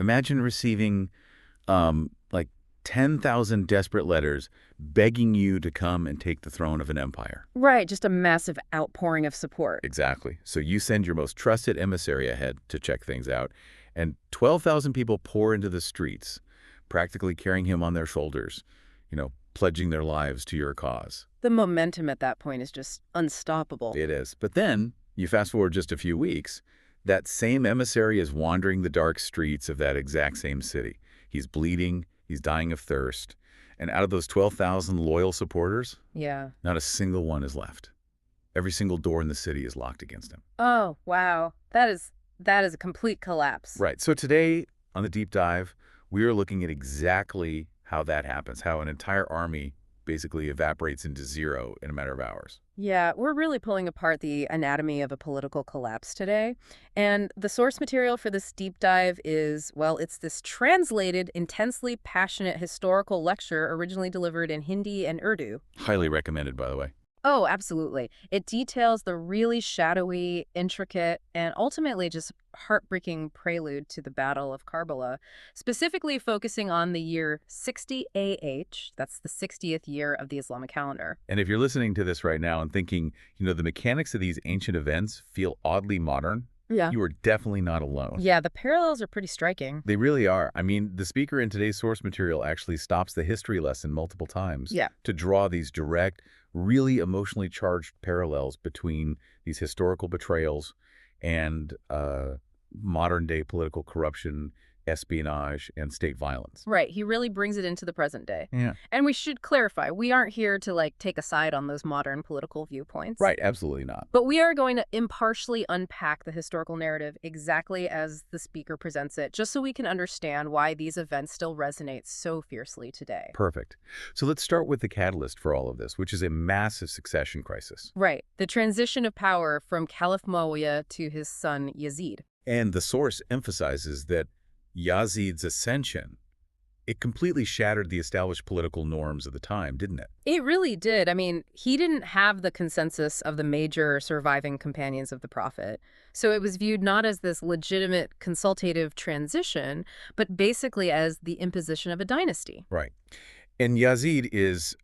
Imagine receiving like 10,000 desperate letters begging you to come and take the throne of an empire. Right, just a massive outpouring of support. Exactly. So you send your most trusted emissary ahead to check things out, and 12,000 people pour into the streets, practically carrying him on their shoulders, pledging their lives to your cause. The momentum at that point is just unstoppable. It is. But then, you fast forward just a few weeks, that same emissary is wandering the dark streets of that exact same city. He's bleeding, he's dying of thirst, and out of those 12,000 loyal supporters, not a single one is left. Every single door in the city is locked against him. Oh, wow. That is a complete collapse. Right. So today, on the Deep Dive, we are looking at exactly how that happens, how an entire army basically evaporates into zero in a matter of hours. Yeah, we're really pulling apart the anatomy of a political collapse today. And the source material for this deep dive is, well, it's this translated, intensely passionate historical lecture originally delivered in Hindi and Urdu. Highly recommended, by the way. Oh, absolutely. It details the really shadowy, intricate, and ultimately just heartbreaking prelude to the Battle of Karbala, specifically focusing on the year 60 AH. That's the 60th year of the Islamic calendar. And if you're listening to this right now and thinking, the mechanics of these ancient events feel oddly modern, you are definitely not alone. Yeah, the parallels are pretty striking. They really are. I mean, the speaker in today's source material actually stops the history lesson multiple times to draw these direct, really emotionally charged parallels between these historical betrayals and modern-day political corruption, espionage, and state violence. Right. He really brings it into the present day. Yeah. And we should clarify, we aren't here to, take a side on those modern political viewpoints. Right. Absolutely not. But we are going to impartially unpack the historical narrative exactly as the speaker presents it, just so we can understand why these events still resonate so fiercely today. Perfect. So let's start with the catalyst for all of this, which is a massive succession crisis. Right. The transition of power from Caliph Muawiyah to his son Yazid. And the source emphasizes that Yazid's ascension, it completely shattered the established political norms of the time, didn't it? It really did. I mean, he didn't have the consensus of the major surviving companions of the Prophet. So it was viewed not as this legitimate consultative transition, but basically as the imposition of a dynasty. Right. And Yazid is,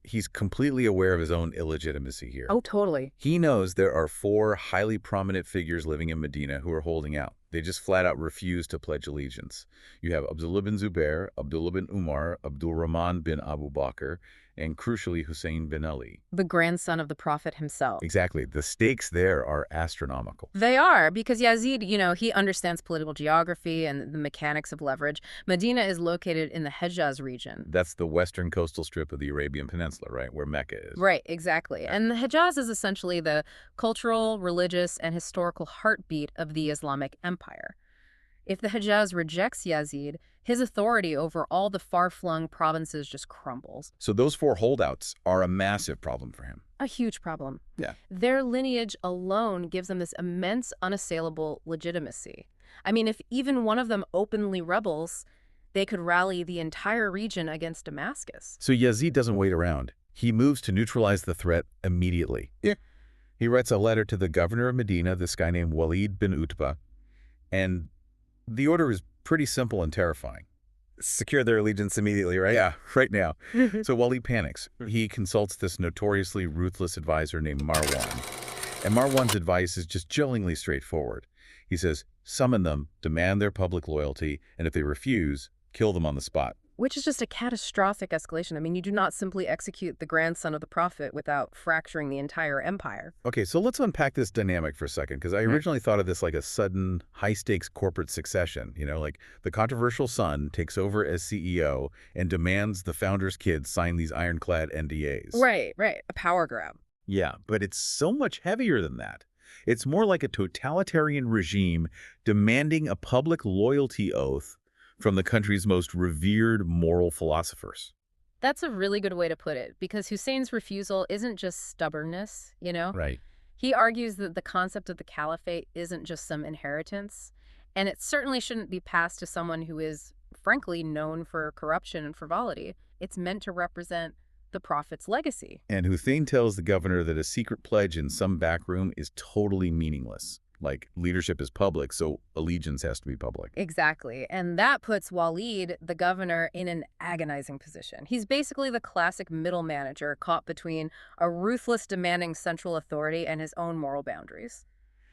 he's completely aware of his own illegitimacy here. Oh, totally. He knows there are 4 highly prominent figures living in Medina who are holding out. They just flat out refuse to pledge allegiance. You have Abdullah bin Zubair, Abdullah bin Umar, Abdul Rahman bin Abu Bakr, and crucially Husayn bin Ali. The grandson of the Prophet himself. Exactly. The stakes there are astronomical. They are, because Yazid, he understands political geography and the mechanics of leverage. Medina is located in the Hejaz region. That's the western coastal strip of the Arabian Peninsula, right, where Mecca is. Right, exactly. And the Hejaz is essentially the cultural, religious, and historical heartbeat of the Islamic Empire. If the Hejaz rejects Yazid, his authority over all the far-flung provinces just crumbles. So those 4 holdouts are a massive problem for him. A huge problem. Yeah. Their lineage alone gives them this immense, unassailable legitimacy. I mean, if even one of them openly rebels, they could rally the entire region against Damascus. So Yazid doesn't wait around. He moves to neutralize the threat immediately. Yeah. He writes a letter to the governor of Medina, this guy named Walid bin Utbah, and the order is pretty simple and terrifying. Secure their allegiance immediately, right? Yeah, right now. So Walid panics. He consults this notoriously ruthless advisor named Marwan. And Marwan's advice is just chillingly straightforward. He says, summon them, demand their public loyalty, and if they refuse, kill them on the spot. Which is just a catastrophic escalation. I mean, you do not simply execute the grandson of the Prophet without fracturing the entire empire. Okay, so let's unpack this dynamic for a second, because I originally thought of this like a sudden, high-stakes corporate succession. Like the controversial son takes over as CEO and demands the founder's kids sign these ironclad NDAs. Right. A power grab. Yeah, but it's so much heavier than that. It's more like a totalitarian regime demanding a public loyalty oath from the country's most revered moral philosophers. That's a really good way to put it, because Hussein's refusal isn't just stubbornness, Right. He argues that the concept of the caliphate isn't just some inheritance, and it certainly shouldn't be passed to someone who is, frankly, known for corruption and frivolity. It's meant to represent the Prophet's legacy. And Hussein tells the governor that a secret pledge in some back room is totally meaningless. Like, leadership is public, so allegiance has to be public. Exactly. And that puts Walid, the governor, in an agonizing position. He's basically the classic middle manager caught between a ruthless, demanding central authority and his own moral boundaries.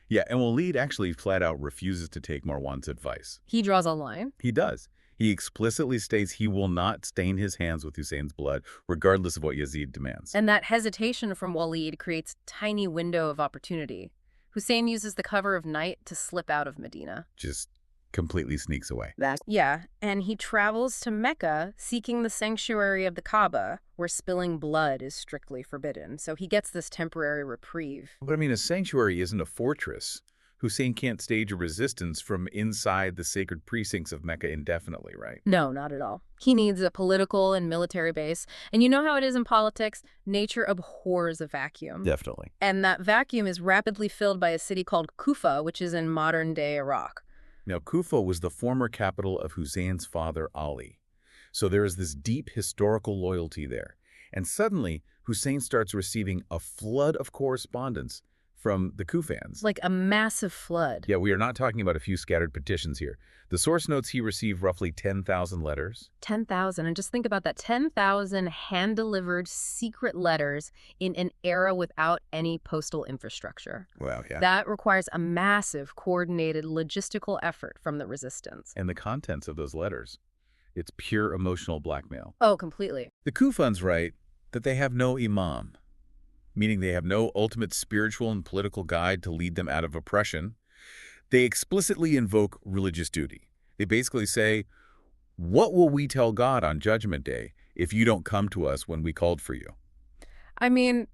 Yeah, and Walid actually flat out refuses to take Marwan's advice. He draws a line. He does. He explicitly states he will not stain his hands with Hussein's blood, regardless of what Yazid demands. And that hesitation from Walid creates a tiny window of opportunity. Hussein uses the cover of night to slip out of Medina. Just completely sneaks away. Yeah, and he travels to Mecca seeking the sanctuary of the Kaaba, where spilling blood is strictly forbidden. So he gets this temporary reprieve. But I mean, a sanctuary isn't a fortress. Hussein can't stage a resistance from inside the sacred precincts of Mecca indefinitely, right? No, not at all. He needs a political and military base. And you know how it is in politics? Nature abhors a vacuum. Definitely. And that vacuum is rapidly filled by a city called Kufa, which is in modern-day Iraq. Now, Kufa was the former capital of Hussein's father, Ali. So there is this deep historical loyalty there. And suddenly, Hussein starts receiving a flood of correspondence from the Kufans. Like a massive flood. Yeah, we are not talking about a few scattered petitions here. The source notes he received roughly 10,000 letters. 10,000. And just think about that. 10,000 hand-delivered secret letters in an era without any postal infrastructure. Wow, yeah. That requires a massive, coordinated logistical effort from the resistance. And the contents of those letters. It's pure emotional blackmail. Oh, completely. The Kufans write that they have no imam, meaning they have no ultimate spiritual and political guide to lead them out of oppression. They explicitly invoke religious duty. They basically say, what will we tell God on Judgment Day if you don't come to us when we called for you? I mean,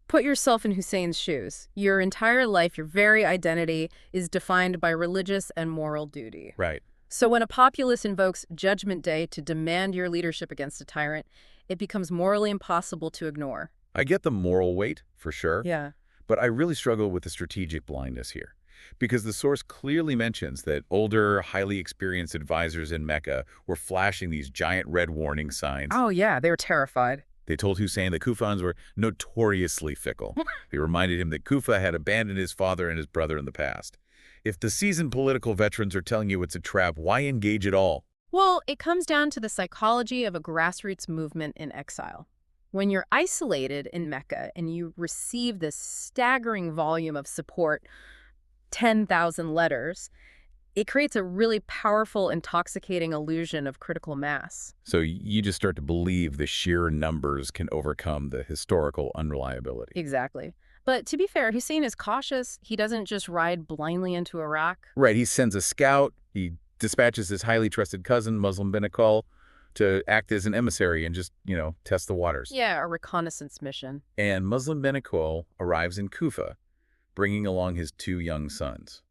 put yourself in Hussein's shoes. Your entire life, your very identity is defined by religious and moral duty. Right. So when a populace invokes Judgment Day to demand your leadership against a tyrant, it becomes morally impossible to ignore. I get the moral weight, for sure. Yeah. But I really struggle with the strategic blindness here. Because the source clearly mentions that older, highly experienced advisors in Mecca were flashing these giant red warning signs. Oh, yeah, they were terrified. They told Hussein that Kufans were notoriously fickle. They reminded him that Kufa had abandoned his father and his brother in the past. If the seasoned political veterans are telling you it's a trap, why engage at all? Well, it comes down to the psychology of a grassroots movement in exile. When you're isolated in Mecca and you receive this staggering volume of support, 10,000 letters, it creates a really powerful, intoxicating illusion of critical mass. So you just start to believe the sheer numbers can overcome the historical unreliability. Exactly. But to be fair, Hussein is cautious. He doesn't just ride blindly into Iraq. Right, he sends a scout, he dispatches his highly trusted cousin, Muslim bin Aqil, to act as an emissary and just, test the waters. Yeah, a reconnaissance mission. And Muslim bin Aqil arrives in Kufa, bringing along his 2 young sons.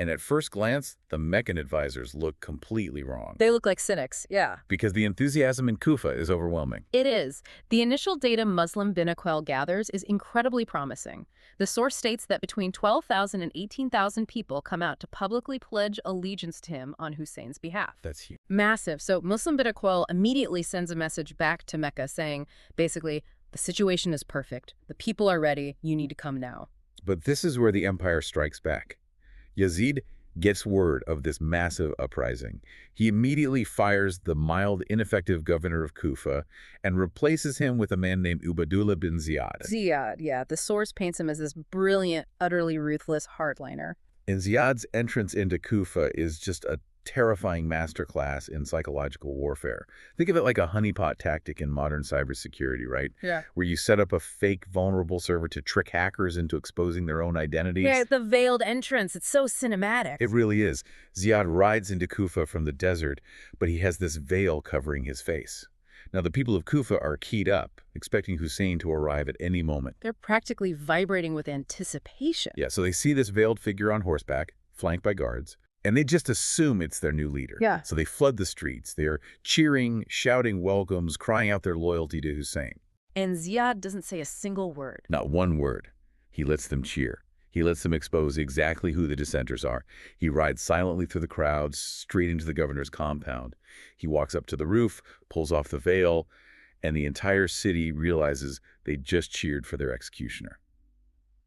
And at first glance, the Meccan advisors look completely wrong. They look like cynics, yeah. Because the enthusiasm in Kufa is overwhelming. It is. The initial data Muslim bin Aqil gathers is incredibly promising. The source states that between 12,000 and 18,000 people come out to publicly pledge allegiance to him on Hussein's behalf. That's huge. Massive. So Muslim bin Aqil immediately sends a message back to Mecca saying, basically, the situation is perfect. The people are ready. You need to come now. But this is where the empire strikes back. Yazid gets word of this massive uprising. He immediately fires the mild, ineffective governor of Kufa and replaces him with a man named Ubaydullah bin Ziyad. Ziyad, yeah. The source paints him as this brilliant, utterly ruthless hardliner. And Ziyad's entrance into Kufa is just a terrifying masterclass in psychological warfare. Think of it like a honeypot tactic in modern cybersecurity, right? Yeah. Where you set up a fake vulnerable server to trick hackers into exposing their own identities. Yeah, the veiled entrance. It's so cinematic. It really is. Ziyad rides into Kufa from the desert, but he has this veil covering his face. Now, the people of Kufa are keyed up, expecting Hussein to arrive at any moment. They're practically vibrating with anticipation. Yeah, so they see this veiled figure on horseback, flanked by guards, and they just assume it's their new leader. Yeah. So they flood the streets. They are cheering, shouting welcomes, crying out their loyalty to Hussein. And Ziyad doesn't say a single word. Not one word. He lets them cheer. He lets them expose exactly who the dissenters are. He rides silently through the crowds, straight into the governor's compound. He walks up to the roof, pulls off the veil, and the entire city realizes they just cheered for their executioner.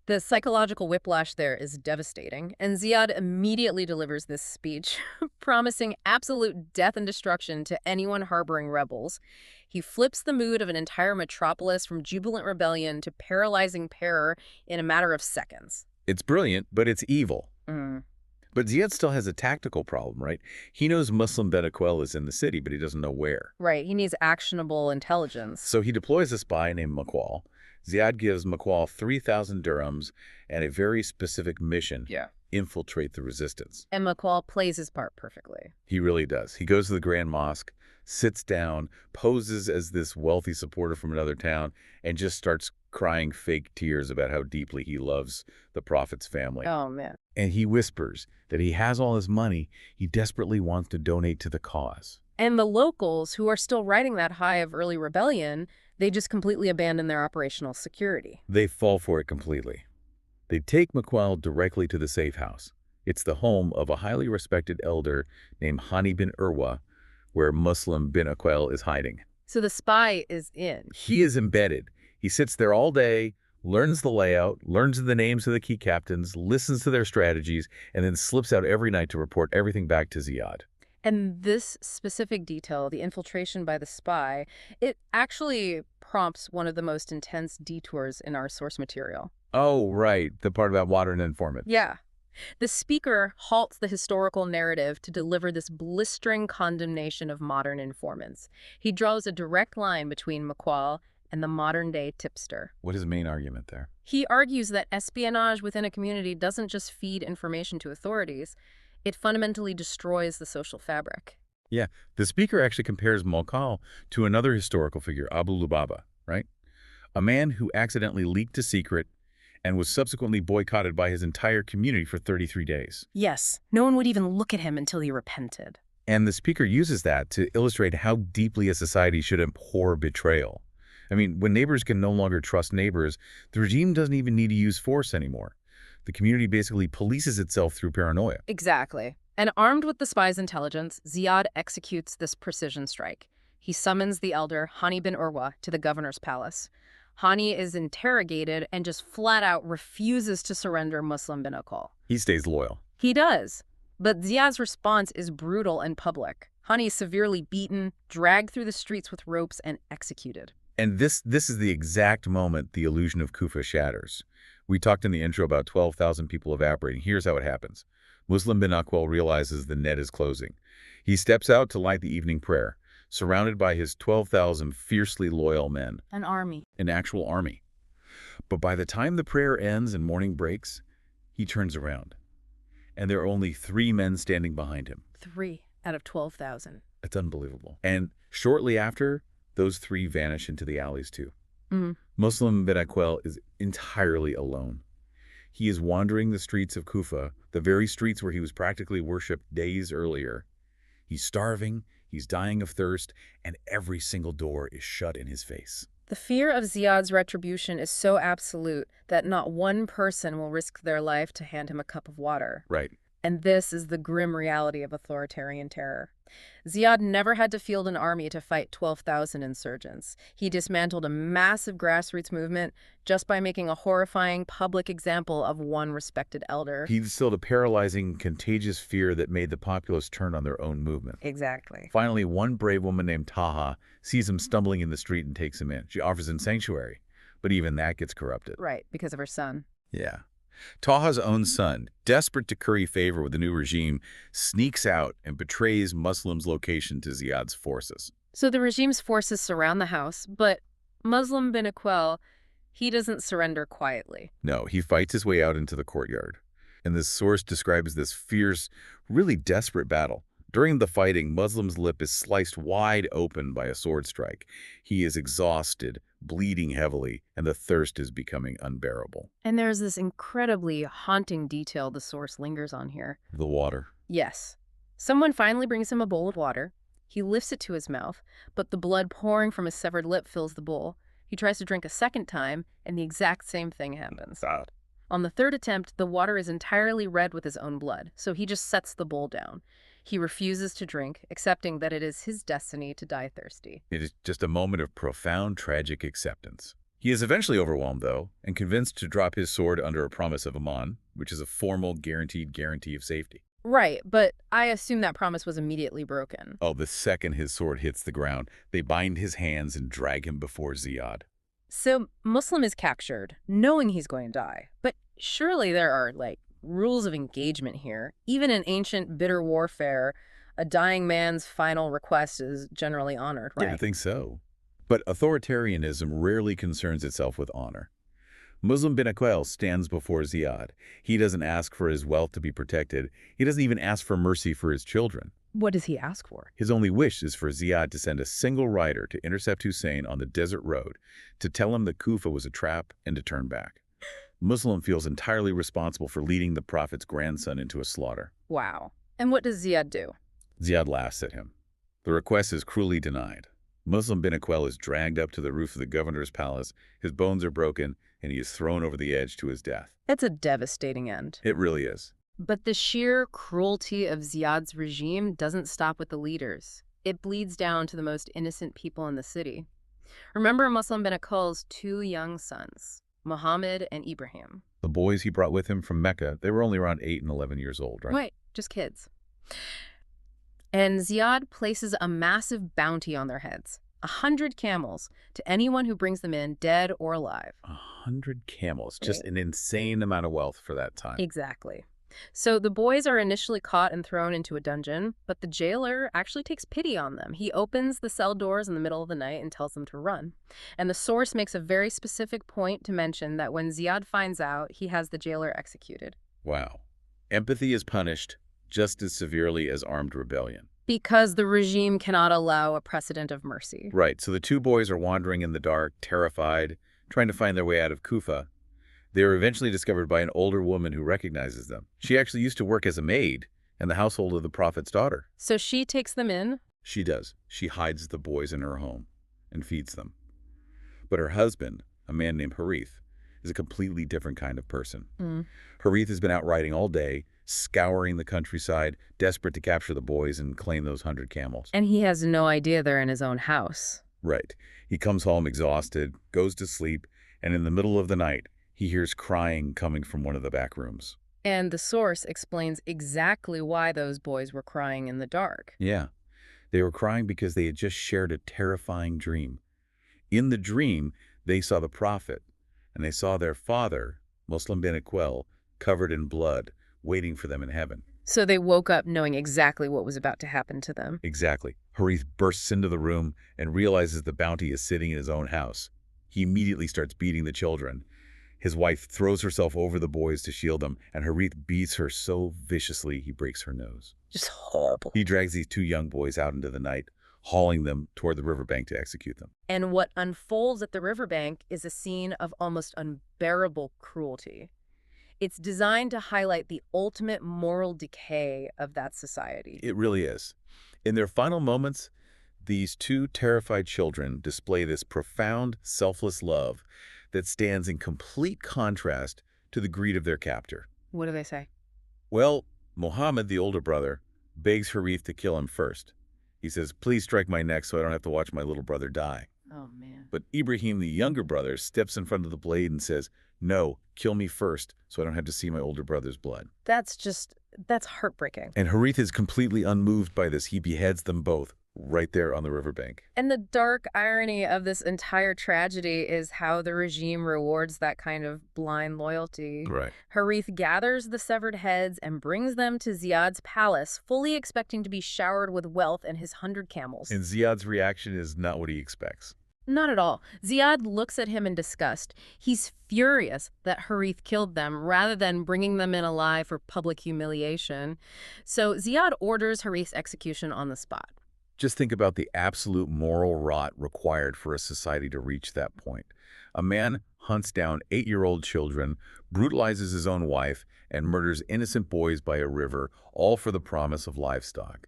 The psychological whiplash there is devastating, and Ziyad immediately delivers this speech, promising absolute death and destruction to anyone harboring rebels. He flips the mood of an entire metropolis from jubilant rebellion to paralyzing terror in a matter of seconds. It's brilliant, but it's evil. Mm. But Ziyad still has a tactical problem, right? He knows Muslim Benaquel is in the city, but he doesn't know where. Right, he needs actionable intelligence. So he deploys a spy named Makwal. Ziyad gives Makwal 3,000 dirhams and a very specific mission. Yeah. Infiltrate the resistance. And McCall plays his part perfectly. He really does. He goes to the Grand Mosque, sits down, poses as this wealthy supporter from another town, and just starts crying fake tears about how deeply he loves the Prophet's family. Oh, man. And he whispers that he has all his money, he desperately wants to donate to the cause. And the locals, who are still riding that high of early rebellion, they just completely abandon their operational security. They fall for it completely. They take Makwal directly to the safe house. It's the home of a highly respected elder named Hani bin Urwa, where Muslim bin Aqil is hiding. So the spy is in. He is embedded. He sits there all day, learns the layout, learns the names of the key captains, listens to their strategies, and then slips out every night to report everything back to Ziyad. And this specific detail, the infiltration by the spy, it actually prompts one of the most intense detours in our source material. Oh, right. The part about water and informant. Yeah. The speaker halts the historical narrative to deliver this blistering condemnation of modern informants. He draws a direct line between Makwal and the modern-day tipster. What is the main argument there? He argues that espionage within a community doesn't just feed information to authorities, it fundamentally destroys the social fabric. Yeah, the speaker actually compares Makwal to another historical figure, Abu Lubaba, right? A man who accidentally leaked a secret and was subsequently boycotted by his entire community for 33 days. Yes, no one would even look at him until he repented. And the speaker uses that to illustrate how deeply a society should abhor betrayal. I mean, when neighbors can no longer trust neighbors, the regime doesn't even need to use force anymore. The community basically polices itself through paranoia. Exactly. And armed with the spy's intelligence, Ziyad executes this precision strike. He summons the elder, Hani bin Urwa, to the governor's palace. Hani is interrogated and just flat out refuses to surrender Muslim bin Aqil. He stays loyal. He does. But Ziyad's response is brutal and public. Hani is severely beaten, dragged through the streets with ropes, and executed. And this is the exact moment the illusion of Kufa shatters. We talked in the intro about 12,000 people evaporating. Here's how it happens. Muslim bin Aqil realizes the net is closing. He steps out to light the evening prayer, surrounded by his 12,000 fiercely loyal men. An army. An actual army. But by the time the prayer ends and morning breaks, he turns around. And there are only 3 men standing behind him. 3 out of 12,000. It's unbelievable. And shortly after, those 3 vanish into the alleys too. Muslim bin Aqil is entirely alone. He is wandering the streets of Kufa, the very streets where he was practically worshipped days earlier. He's starving, he's dying of thirst, and every single door is shut in his face. The fear of Ziyad's retribution is so absolute that not one person will risk their life to hand him a cup of water. Right. And this is the grim reality of authoritarian terror. Ziyad never had to field an army to fight 12,000 insurgents. He dismantled a massive grassroots movement just by making a horrifying public example of one respected elder. He instilled a paralyzing, contagious fear that made the populace turn on their own movement. Exactly. Finally, one brave woman named Taha sees him stumbling in the street and takes him in. She offers him sanctuary, but even that gets corrupted. Right, because of her son. Yeah. Taha's own son, desperate to curry favor with the new regime, sneaks out and betrays Muslim's location to Ziyad's forces. So the regime's forces surround the house, but Muslim bin Aqil, he doesn't surrender quietly. No, he fights his way out into the courtyard. And this source describes this fierce, really desperate battle. During the fighting, Muslim's lip is sliced wide open by a sword strike. He is exhausted, bleeding heavily, and the thirst is becoming unbearable. And there's this incredibly haunting detail the source lingers on here. The water. Yes. Someone finally brings him a bowl of water. He lifts it to his mouth, but the blood pouring from his severed lip fills the bowl. He tries to drink a second time, and the exact same thing happens. On the third attempt, the water is entirely red with his own blood, so he just sets the bowl down. He refuses to drink, accepting that it is his destiny to die thirsty. It is just a moment of profound, tragic acceptance. He is eventually overwhelmed, though, and convinced to drop his sword under a promise of Aman, which is a formal guaranteed guarantee of safety. Right, but I assume that promise was immediately broken. Oh, the second his sword hits the ground, they bind his hands and drag him before Ziyad. So Muslim is captured, knowing he's going to die. But surely there are, rules of engagement here. Even in ancient bitter warfare, a dying man's final request is generally honored, right? Yeah, I think so. But authoritarianism rarely concerns itself with honor. Muslim bin Aqil stands before Ziyad. He doesn't ask for his wealth to be protected. He doesn't even ask for mercy for his children. What does he ask for? His only wish is for Ziyad to send a single rider to intercept Husayn on the desert road, to tell him that Kufa was a trap and to turn back. Muslim feels entirely responsible for leading the Prophet's grandson into a slaughter. Wow. And what does Ziyad do? Ziyad laughs at him. The request is cruelly denied. Muslim bin Aqil is dragged up to the roof of the governor's palace, his bones are broken, and he is thrown over the edge to his death. It's a devastating end. It really is. But the sheer cruelty of Ziyad's regime doesn't stop with the leaders. It bleeds down to the most innocent people in the city. Remember Muslim bin Aqil's two young sons, Muhammad and Ibrahim. The boys he brought with him from Mecca, they were only around 8 and 11 years old, right? Right, just kids. And Ziyad places a massive bounty on their heads, 100 camels, to anyone who brings them in, dead or alive. 100 camels, just an insane amount of wealth for that time. Exactly. So the boys are initially caught and thrown into a dungeon, but the jailer actually takes pity on them. He opens the cell doors in the middle of the night and tells them to run. And the source makes a very specific point to mention that when Ziyad finds out, he has the jailer executed. Wow. Empathy is punished just as severely as armed rebellion. Because the regime cannot allow a precedent of mercy. Right, so the two boys are wandering in the dark, terrified, trying to find their way out of Kufa. They are eventually discovered by an older woman who recognizes them. She actually used to work as a maid in the household of the Prophet's daughter. So she takes them in? She does. She hides the boys in her home and feeds them. But her husband, a man named Harith, is a completely different kind of person. Harith has been out riding all day, scouring the countryside, desperate to capture the boys and claim those 100 camels. And he has no idea they're in his own house. Right. He comes home exhausted, goes to sleep, and in the middle of the night, he hears crying coming from one of the back rooms. And the source explains exactly why those boys were crying in the dark. Yeah. They were crying because they had just shared a terrifying dream. In the dream, they saw the Prophet, and they saw their father, Muslim bin Aqil, covered in blood, waiting for them in heaven. So they woke up knowing exactly what was about to happen to them. Exactly. Harith bursts into the room and realizes the bounty is sitting in his own house. He immediately starts beating the children. His wife throws herself over the boys to shield them, and Harith beats her so viciously he breaks her nose. Just horrible. He drags these two young boys out into the night, hauling them toward the riverbank to execute them. And what unfolds at the riverbank is a scene of almost unbearable cruelty. It's designed to highlight the ultimate moral decay of that society. It really is. In their final moments, these two terrified children display this profound, selfless love that stands in complete contrast to the greed of their captor. What do they say? Well, Muhammad, the older brother, begs Harith to kill him first. He says, "Please strike my neck so I don't have to watch my little brother die." Oh, man. But Ibrahim, the younger brother, steps in front of the blade and says, "No, kill me first so I don't have to see my older brother's blood." That's heartbreaking. And Harith is completely unmoved by this. He beheads them both right there on the riverbank. And the dark irony of this entire tragedy is how the regime rewards that kind of blind loyalty. Right. Harith gathers the severed heads and brings them to Ziyad's palace, fully expecting to be showered with wealth and his 100 camels. And Ziyad's reaction is not what he expects. Not at all. Ziyad looks at him in disgust. He's furious that Harith killed them rather than bringing them in alive for public humiliation. So Ziyad orders Harith's execution on the spot. Just think about the absolute moral rot required for a society to reach that point. A man hunts down 8-year-old children, brutalizes his own wife, and murders innocent boys by a river, all for the promise of livestock.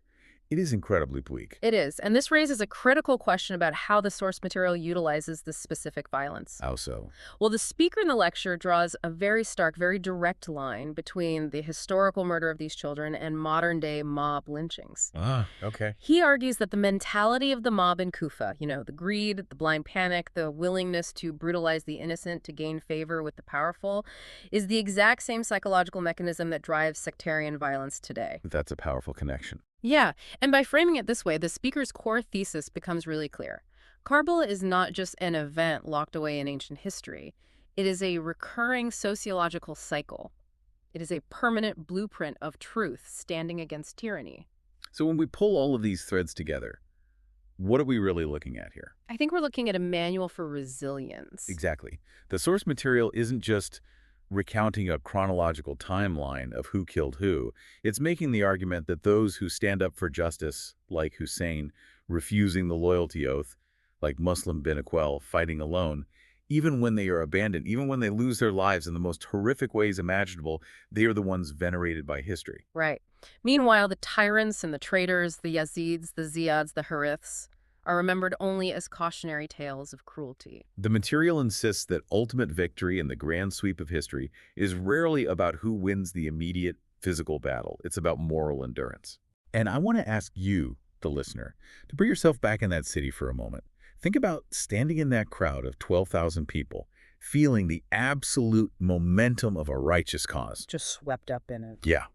It is incredibly bleak. It is, and this raises a critical question about how the source material utilizes this specific violence. How so? Well, the speaker in the lecture draws a very stark, very direct line between the historical murder of these children and modern-day mob lynchings. Ah, okay. He argues that the mentality of the mob in Kufa, the greed, the blind panic, the willingness to brutalize the innocent to gain favor with the powerful, is the exact same psychological mechanism that drives sectarian violence today. That's a powerful connection. Yeah, and by framing it this way, the speaker's core thesis becomes really clear. Karbala is not just an event locked away in ancient history. It is a recurring sociological cycle. It is a permanent blueprint of truth standing against tyranny. So when we pull all of these threads together, what are we really looking at here? I think we're looking at a manual for resilience. Exactly. The source material isn't just recounting a chronological timeline of who killed who. It's making the argument that those who stand up for justice, like Hussein, refusing the loyalty oath, like Muslim bin Akwel, fighting alone, even when they are abandoned, even when they lose their lives in the most horrific ways imaginable, they are the ones venerated by history. Right. Meanwhile, the tyrants and the traitors, the Yazids, the Ziyads, the Hariths, are remembered only as cautionary tales of cruelty. The material insists that ultimate victory in the grand sweep of history is rarely about who wins the immediate physical battle. It's about moral endurance. And I want to ask you, the listener, to put yourself back in that city for a moment. Think about standing in that crowd of 12,000 people, feeling the absolute momentum of a righteous cause. Just swept up in it. Yeah.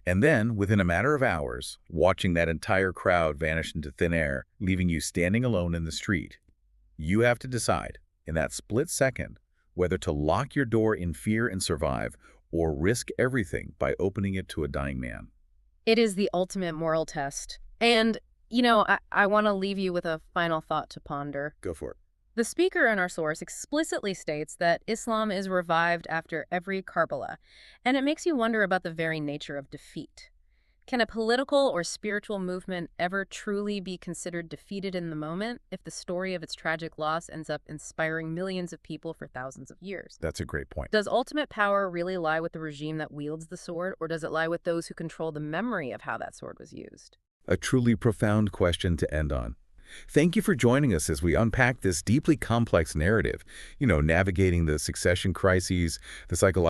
And then, within a matter of hours, watching that entire crowd vanish into thin air, leaving you standing alone in the street. You have to decide, in that split second, whether to lock your door in fear and survive, or risk everything by opening it to a dying man. It is the ultimate moral test. And, I want to leave you with a final thought to ponder. Go for it. The speaker in our source explicitly states that Islam is revived after every Karbala, and it makes you wonder about the very nature of defeat. Can a political or spiritual movement ever truly be considered defeated in the moment if the story of its tragic loss ends up inspiring millions of people for thousands of years? That's a great point. Does ultimate power really lie with the regime that wields the sword, or does it lie with those who control the memory of how that sword was used? A truly profound question to end on. Thank you for joining us as we unpack this deeply complex narrative, navigating the succession crises, the psychological